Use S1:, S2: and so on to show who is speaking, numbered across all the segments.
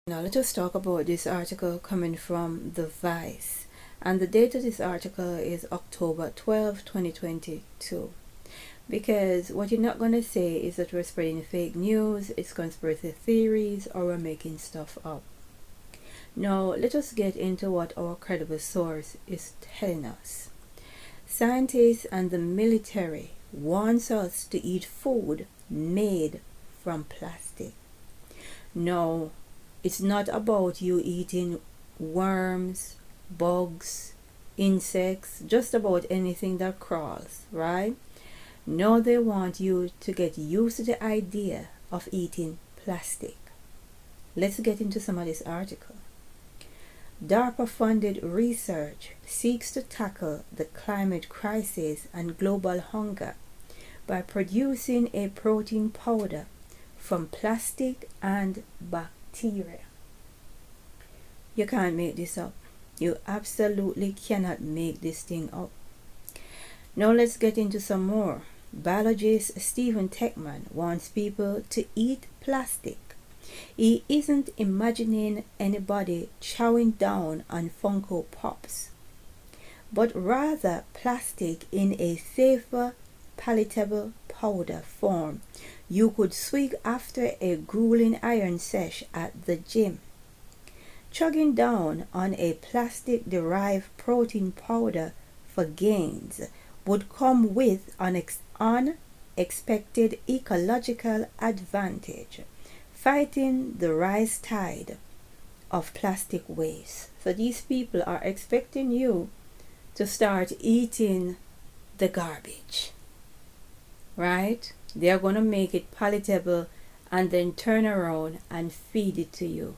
S1: Now let us talk about this article coming from The Vice. And the date of this article is October 12, 2022. Because what you're not going to say is that we're spreading fake news, it's conspiracy theories, or we're making stuff up. Now let us get into what our credible source is telling us. Scientists and the military wants us to eat food made from plastic. No, it's not about you eating worms, bugs, insects, just about anything that crawls, right? No, they want you to get used to the idea of eating plastic. Let's get into some of this article. DARPA-funded research seeks to tackle the climate crisis and global hunger by producing a protein powder from plastic and bacteria. You can't make this up. You absolutely cannot make this thing up. Now let's get into some more. Biologist Stephen Techman wants people to eat plastic. He isn't imagining anybody chowing down on Funko Pops, but rather plastic in a safer, palatable powder form you could swig after a grueling iron sesh at the gym. Chugging down on a plastic-derived protein powder for gains would come with an unexpected ecological advantage, fighting the rise tide of plastic waste. So these people are expecting you to start eating the garbage, right? They are going to make it palatable and then turn around and feed it to you.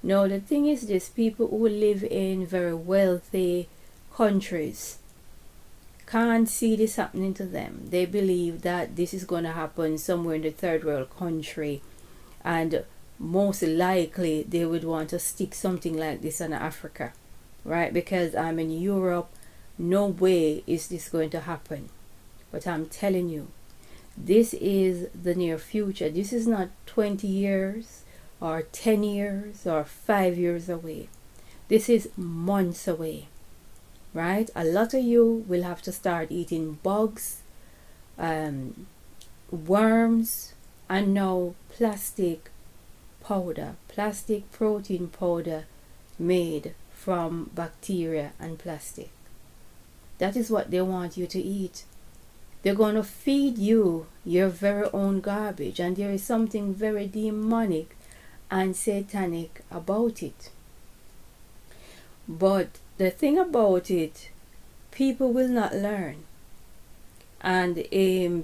S1: Now the thing is this, people who live in very wealthy countries can't see this happening to them. They believe that this is going to happen somewhere in the third world country, and most likely they would want to stick something like this in Africa, right? Because I'm in Europe, no way is this going to happen. But I'm telling you, this is the near future. This is not 20 years or 10 years or 5 years away. This is months away, right? A lot of you will have to start eating bugs, worms, and now plastic powder, plastic protein powder made from bacteria and plastic. That is what they want you to eat. They're going to feed you your very own garbage, and there is something very demonic and satanic about it. But the thing about it, people will not learn, and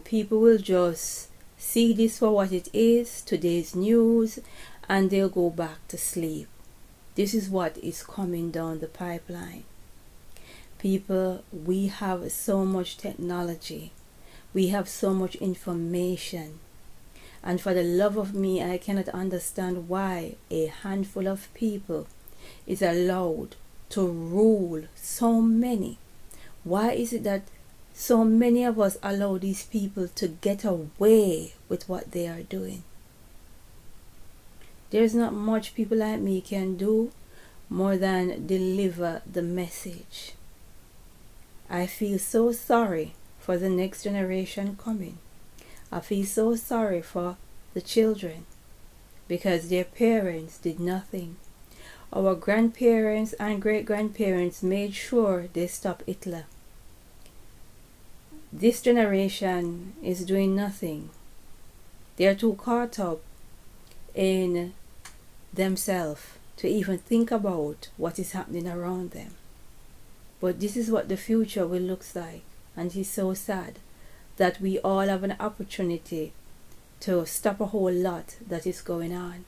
S1: people will just see this for what it is, today's news, and they'll go back to sleep. This is what is coming down the pipeline. People, we have so much technology. We have so much information. And for the love of me, I cannot understand why a handful of people is allowed to rule so many. Why is it that so many of us allow these people to get away with what they are doing? There's not much people like me can do more than deliver the message. I feel so sorry for the next generation coming. I feel so sorry for the children because their parents did nothing. Our grandparents and great-grandparents made sure they stopped Hitler. This generation is doing nothing. They are too caught up in themselves to even think about what is happening around them. But this is what the future will look like, and it's so sad that we all have an opportunity to stop a whole lot that is going on.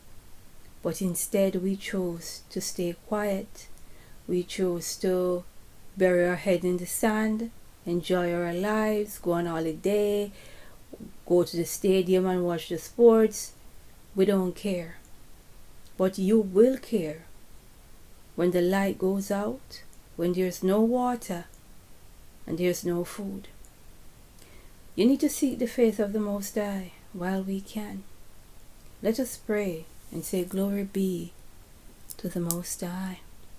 S1: But instead we chose to stay quiet. We chose to bury our head in the sand, enjoy our lives, go on holiday, go to the stadium and watch the sports. We don't care. But you will care when the light goes out, when there's no water and there's no food. You need to seek the face of the Most High while we can. Let us pray and say, Glory be to the Most High.